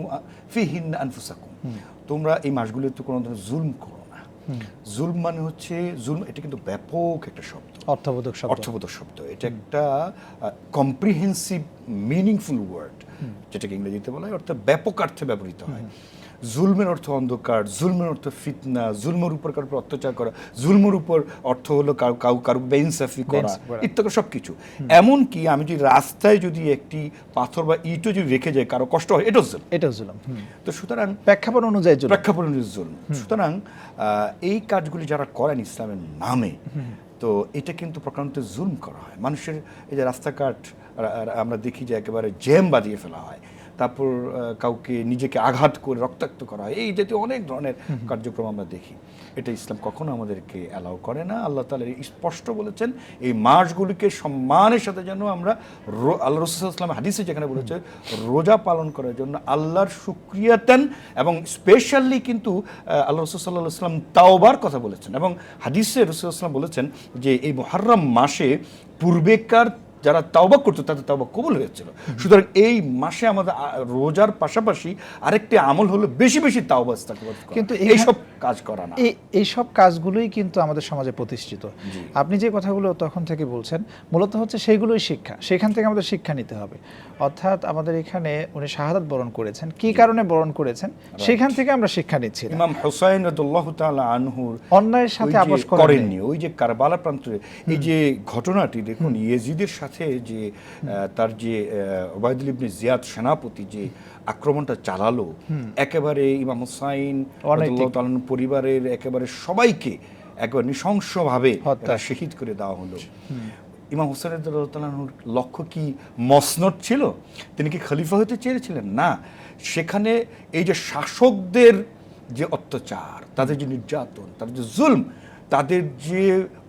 ফিহিন্না আনফুসাকুম, তোমরা এই মাসগুলোতে কোনো ধরনের জুলম করো না। জুলম মানে হচ্ছে, জুলম এটা কিন্তু ব্যাপক একটা শব্দ, অর্থবোধক শব্দ। এটা একটা কম্প্রিহেন্সিভ মিনিংফুল ওয়ার্ড, যেটাকে ইংরেজিতে বলা হয়, অর্থাৎ ব্যাপক অর্থে ব্যবহৃত হয়। জুলমের অর্থ অন্ধকার, জুলমের অর্থ ফিতনা, জুলমের উপর কারোর উপর অত্যাচার করা, জুলমের উপর অর্থ হলো কারো বেইনসাফি করা, ইত্যাদি সব কিছু। এমনকি আমি যদি রাস্তায় যদি একটি পাথর বা ইটও যদি রেখে যায় কারো কষ্ট হয়, এটাও জুলম। এটাও জুলুম। তো সুতরাং প্রেক্ষাপট অনুযায়ী জুলুম। প্রেক্ষাপট অনুযায়ী জুলম। সুতরাং এই কাজগুলি যারা করেন ইসলামের নামে, তো এটা কিন্তু প্রকারান্ত জুলম করা হয়। মানুষের এই যে রাস্তাঘাট আমরা দেখি যে একেবারে জ্যাম বাঁধিয়ে ফেলা হয়, তারপর কাউকে নিজেকে আঘাত করে রক্তাক্ত করা হয়, এই জাতীয় অনেক ধরনের কার্যক্রম আমরা দেখি। এটা ইসলাম কখনো আমাদেরকে অ্যালাউ করে না। আল্লাহ তাআলা স্পষ্ট বলেছেন এই মাসগুলিকে সম্মানের সাথে যেন আমরা, আল্লাহ রাসূল সাল্লাল্লাহু আলাইহি ওয়াসাল্লাম হাদিসে যেখানে বলেছে রোজা পালন করার জন্য আল্লাহর শুকরিয়া দেন, এবং স্পেশালি কিন্তু আল্লাহ রাসূল সাল্লাল্লাহু আলাইহি ওয়াসাল্লাম তাওবার কথা বলেছেন, এবং হাদিসে রাসূল সাল্লাল্লাহু আলাইহি ওয়াসাল্লাম বলেছেন যে এই মুহররম মাসে পূর্বেকার যারা তাওবা করতো তাদের তাওবা কবুল হয়েছিল। সুতরাং এই মাসে আমাদের রোজার পাশাপাশি আরেকটি আমল হলো বেশি বেশি তাওবা ইস্তেগফার করা, কিন্তু এইসব কাজ করা না। এই সব কাজগুলোই কিন্তু আমাদের সমাজে প্রতিষ্ঠিত। আপনি যে কথাগুলো তখন থেকে বলছেন মূলত হচ্ছে সেইগুলোই শিক্ষা, সেখান থেকে আমাদের শিক্ষা নিতে হবে। অর্থাৎ আমাদের এখানে উনি শাহাদাত বরণ করেছেন, কি কারণে বরণ করেছেন সেখান থেকে আমরা শিক্ষা নিচ্ছি। ইমাম হুসাইন রাদিয়াল্লাহু তাআলা আনহুর অন্যায়ের সাথে আপোষ করেননি। ওই যে কারবালা প্রান্তরে এই যে ঘটনাটি দেখুন, ইয়েজিদের সাথে যে তার যে ওবায়দুল ইবনে জিয়াদ সেনাপতি যে আক্রমণটা চালালো, একেবারে ইমাম হুসাইন রাদিয়াল্লাহু তাআলা পরিবারের একেবারে সবাইকে একবার নৃশংসভাবে শহীদ করে দেওয়া হলো। ইমাম হুসাইন রাদিয়াল্লাহু তাআলার লক্ষ্য কি মসনদ ছিল? তিনি কি খলিফা হতে চেয়েছিলেন? না, সেখানে এই যে শাসকদের যে অত্যাচার, তাদের যে নির্যাতন, তাদের যে জুলম, তাদের যে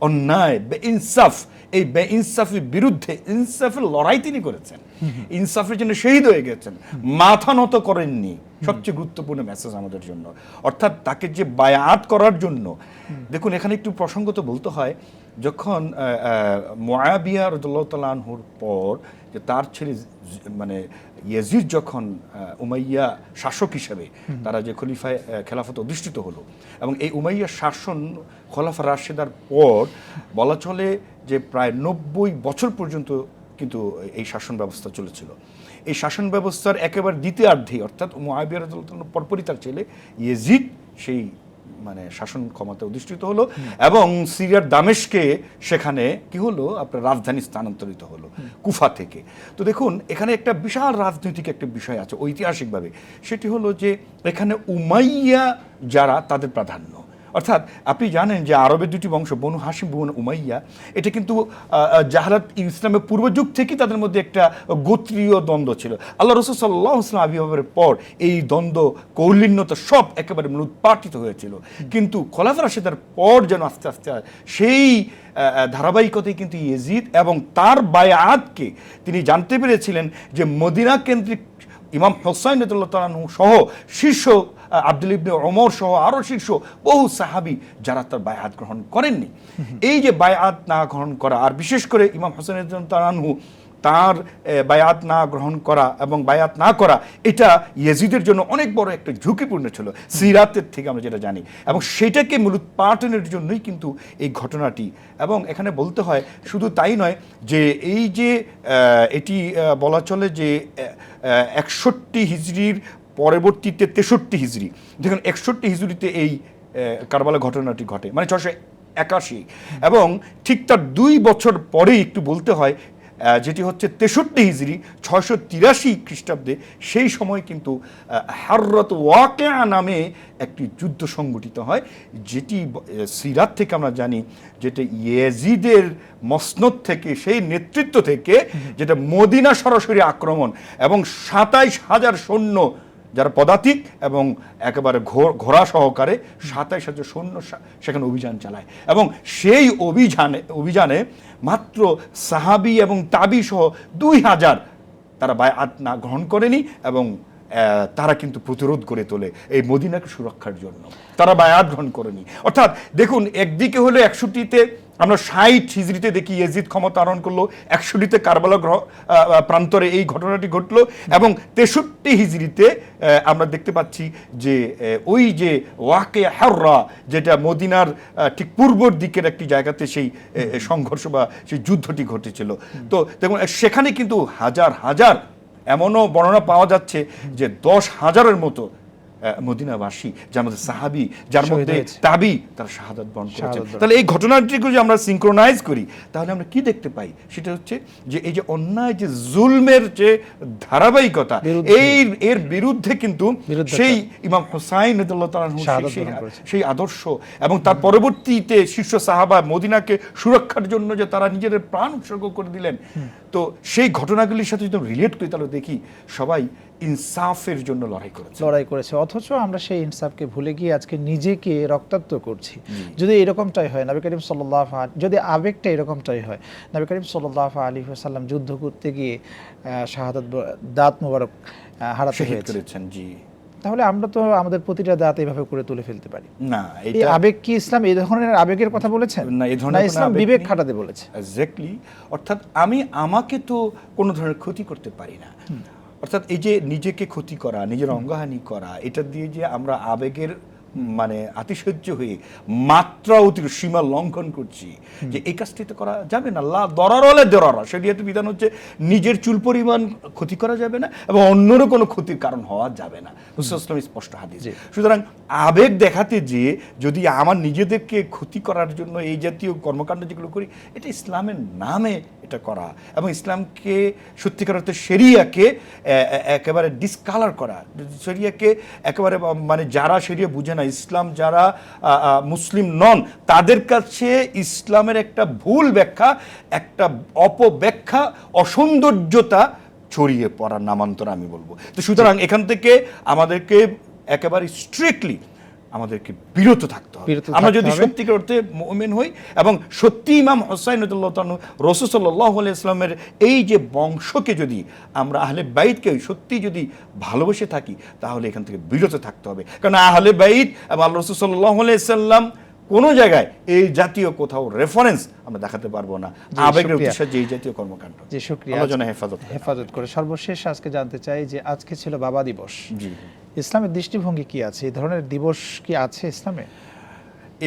অন্যায় বেইনসাফ, এই বেইনসাফের বিরুদ্ধে ইনসাফের লড়াই তিনি করেছেন, ইনসাফের জন্য শহীদ হয়ে গেছেন, মাথা নত করেননি। সবচেয়ে গুরুত্বপূর্ণ মেসেজ আমাদের জন্য, অর্থাৎ তাকে যে বায়াত করার জন্য। দেখুন এখানে একটু প্রসঙ্গত বলতে হয়, যখন মুআবিয়া রাদিয়াল্লাহু তাআলা আনহুর পর যে তার ছেলে মানে ইয়াজিদ যখন উমাইয়া শাসক হিসেবে তারা যে খলিফায় খেলাফত অধিষ্ঠিত হলো, এবং এই উমাইয়া শাসন খোলাফা রাশেদার পর বলা চলে যে প্রায় 90 বছর পর্যন্ত কিন্তু এই শাসন ব্যবস্থা চলেছিল। এই শাসন ব্যবস্থার একেবারে দ্বিতীয়ার্ধে, অর্থাৎ মুআবিয়া রাদিয়াল্লাহু তাআলা পরপরই তার ছেলে ইয়াজিদ সেই মানে শাসন ক্ষমতা অধিষ্ঠিত হলো, এবং সিরিয়ার দামেশকে সেখানে কি হলো আপনার রাজধানী স্থানান্তরিত হলো কুফা থেকে। তো দেখুন এখানে একটা বিশাল রাজনৈতিক একটা বিষয় আছে ঐতিহাসিকভাবে, সেটি হলো যে এখানে উমাইয়া যারা তাদের প্রাধান্য। অর্থাৎ আপনি জানেন যে আরবের দুটি বংশ বনু হাশিম বনু উমাইয়া, এটা কিন্তু জাহালাত ইসলামের পূর্বযুগ থেকেই তাদের মধ্যে একটা গোত্রীয় দ্বন্দ্ব ছিল। আল্লাহ রাসূল সাল্লাল্লাহু আলাইহি ওয়াসাল্লাম আবির্ভাবের পর এই দ্বন্দ্ব কৌলীন্যতা সব একেবারে উৎপাটিত হয়েছিল, কিন্তু খোলাফা রাশেদার পর যেন আস্তে আস্তে সেই ধারাবাহিকতায় কিন্তু ইয়াজিদ এবং তার বায়াতকে তিনি জানতে পেরেছিলেন যে মদিনা কেন্দ্রিক ইমাম হুসাইন রাদিয়াল্লাহু তাআলা আনহু সহ শীর্ষ আব্দুল ইবনে ওমর সহ আরও শীর্ষ বহু সাহাবী যারা তার বায়াত গ্রহণ করেননি। এই যে বায়াত না গ্রহণ করা, আর বিশেষ করে ইমাম হুসাইন রাদিয়াল্লাহু তাআলা আনহু তার বায়াত না গ্রহণ করা এবং বায়াত না করা, এটা ইয়াজিদের জন্য অনেক বড় একটা ঝুঁকিপূর্ণ ছিল সিরাতের থেকে আমরা যেটা জানি, এবং সেটাকে মূলোৎপাটনের জন্যই কিন্তু এই ঘটনাটি। এবং এখানে বলতে হয় শুধু তাই নয় যে এই যে এটি বলা চলে যে 61 হিজরির পরবর্তীতে 63 হিজরি, দেখুন 61 হিজরিতে এই কারবালা ঘটনাটি ঘটে, মানে 681, এবং ঠিক তার 2 বছর পরেই একটু বলতে হয় যেটি হচ্ছে 63 হিজরি 683 খ্রিস্টাব্দে, সেই সময় কিন্তু হাররাত ওয়াকিয়া নামে একটি যুদ্ধ সংগঠিত হয়, যেটি সিরাত থেকে আমরা জানি যেটা ইয়াজিদের মসনদ থেকে, সেই নেতৃত্ব থেকে, যেটা মদিনা সরাসরি আক্রমণ এবং 27,000 সৈন্য যারা পদাতিক এবং একেবারে ঘোড়া সহকারে 27,000 সৈন্য সেখানে অভিযান চালায়, এবং সেই অভিযানে মাত্র সাহাবি এবং তাবি সহ 2,000 তারা বায়াত না গ্রহণ করেনি, এবং তারা কিন্তু প্রতিরোধ করে তোলে এই মদিনাকে সুরক্ষার জন্য, তারা বায়াত গ্রহণ করেনি। অর্থাৎ দেখুন একদিকে হলো 61তে আমরা 60 হিজরিতে দেখি ইয়াজিদ ক্ষমতা আরোহণ করলো, 61তে কারবালা প্রান্তরে এই ঘটনাটি ঘটলো, এবং 63 হিজরিতে আমরা দেখতে পাচ্ছি যে ওই যে ওয়াকিয়া হাররা, যেটা মদিনার ঠিক পূর্বর দিকের একটি জায়গাতে সেই সংঘর্ষ বা সেই যুদ্ধটি ঘটেছিল। তো দেখুন সেখানে কিন্তু হাজার হাজার, এমনও বর্ণনা পাওয়া যাচ্ছে যে 10,000-এর মতো মদিনাবাসী, যার মধ্যে সাহাবী, যার শহীদ মধ্যে হয়েছে। তাবি, তারা শাহাদাত বরণ করেছেন। শাহাদাত বরণ। তাহলে এই ঘটনাটিকে যদি আমরা সিনক্রোনাইজ করি তাহলে আমরা কি দেখতে পাই? সেটা হচ্ছে যে এই যে অন্যায়, যে জুলমের যে ধারাবাহিকতা, বিরুদ্ধে। এর বিরুদ্ধে কিন্তু বিরুদ্ধে সেই ইমাম হুসাইন রাদিয়াল্লাহু তাআলা আনহু শাহাদাত বরণ করেছেন। সেই আদর্শ এবং তার পরবর্তীতে শীর্ষ সাহাবা মদিনাকে সুরক্ষার জন্য যে তারা নিজেদের প্রাণ উৎসর্গ করে দিলেন, তো সেই ঘটনাগুলির সাথে যদি রিলেট করি তাহলে দেখি সবাই ইনসাফের জন্য লড়াই করেছে। অথচ আমরা সেই ইনসাফকে ভুলে গিয়ে আজকে নিজেকে রক্তাক্ত করছি। যদি এরকমটাই হয়, নবী করিম সাল্লাল্লাহু যদি আবেগটা এরকমটাই হয়, নবী করিম সাল্লাল্লাহু আলাইহি ওয়াসাল্লাম যুদ্ধ করতে গিয়ে শাহাদাত দাঁত মোবারক হারাতে শহীদ হয়েছে, করেছেন। জি, তাহলে আমরা তো আমাদের প্রতিটা দাঁত এইভাবে করে তুলে ফেলতে পারি না, এই এটা আবেগ কি ইসলাম এই ধরনের আবেগের কথা বলেছেন? না, এই ধরনের কোনো ইসলাম আবেগ বিবেক নেই। খাটাতে বলেছে। এক্স্যাক্টলি, অর্থাৎ আমাকে তো কোনো ধরনের ক্ষতি করতে পারি না। অর্থাৎ এই যে নিজেকে ক্ষতি করা, নিজের অঙ্গহানি করা, এটা দিয়ে যে আমরা আবেগের মানে আতিশয্য হয়ে মাত্রা অতিরিক্ত সীমা লঙ্ঘন করছি, যে এই কাজটি তো করা যাবে না। লা দরার হলে দরারা, শরিয়াতের বিধান হচ্ছে নিজের চুল পরিমাণ ক্ষতি করা যাবে না এবং অন্যরও কোনো ক্ষতির কারণ হওয়া যাবে না। রাসূলুল্লাহ সাল্লাল্লাহু আলাইহি ওয়াসাল্লাম স্পষ্ট হাদিস। সুতরাং আবেগ দেখাতে যে যদি আমার নিজেদেরকে ক্ষতি করার জন্য এই জাতীয় কর্মকাণ্ড যেগুলো করি, এটা ইসলামের নামে এটা করা এবং ইসলামকে সত্যিকার অর্থে শরিয়াকে একেবারে ডিসকালার করা, শরিয়াকে একেবারে মানে যারা শরিয়া বুঝে না, ইসলাম যারা মুসলিম নন, তাদের কাছে ইসলামের একটা ভুল ব্যাখ্যা, একটা অপব্যাখ্যা, অসৌন্দর্যতা ছড়িয়ে পড়ার নামান্তর আমি বলবো। তো সুতরাং এখান থেকে আমাদেরকে একেবারে স্ট্রিক্টলি আমাদেরকে বিরত থাকতে হবে। আমরা যদি সত্যিকার অর্থে মুমিন হই এবং সত্যি ইমাম হুসাইন রাদিয়াল্লাহু তাআলা রাসূল সাল্লাল্লাহু আলাইহি ওয়াসাল্লামের এই যে বংশকে যদি আমরা আহলে বাইতকে সত্যি যদি ভালোবেসে থাকি, তাহলে এখান থেকে বিরত থাকতে হবে। কারণ আহলে বাইত এবং আল্লাহ রাসূল সাল্লাল্লাহু আলাইহি ওয়াসাল্লাম কোনো জায়গায় এই জাতীয় কোথাও রেফারেন্স আমরা দেখাতে পারবো না আবেগের উদ্দেশ্যে যে এই জাতীয় কর্মকাণ্ড। জি, শুকরিয়া। আল্লাহ যেন হেফাজত করে। সর্বশেষ আজকে জানতে চাই যে আজকে ছিল বাবা দিবস, জি, ইসলামের দৃষ্টিভঙ্গি কি আছে? এই ধরনের দিবস কি আছে ইসলামে?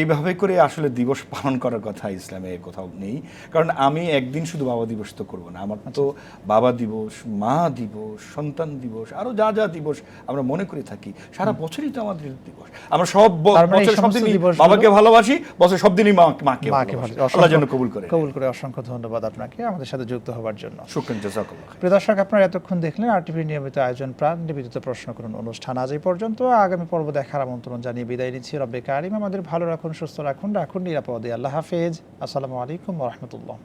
এইভাবে করে আসলে দিবস পালন করার কথা ইসলামে কোথাও নেই। কারণ আমি একদিন শুধু বাবা দিবস তো করবো না, আমার তো বাবা দিবস, মা দিবস, সন্তান দিবস, আরো যা যা দিবস আমরা মনে করে থাকি, সারা বছরই তো আমাদের দিবস। আমরা সব বছর সব দিনই বাবাকে ভালোবাসি, বছর সব দিনই মাকে ভালোবাসি। আল্লাহ যেন কবুল করে। অসংখ্য ধন্যবাদ আপনাকে আমাদের সাথে যুক্ত হওয়ার জন্য। শুকরান, জাযাকাল্লাহ। প্রিয় দর্শক, আপনারা এতক্ষণ দেখলেন আরটিভির নিয়মিত আয়োজন প্রাণ নিবেদিত প্রশ্ন করুন অনুষ্ঠান। আজ এই পর্যন্ত। আগামী পর্ব দেখার আমন্ত্রণ জানিয়ে বিদায় নিচ্ছি। রব্বে কারিম আমাদের ভালো রাখুন, সুস্থ রাখুন, নিরাপদে। আল্লাহ হাফেজ। আসসালামু আলাইকুম ওয়া রাহমাতুল্লাহ।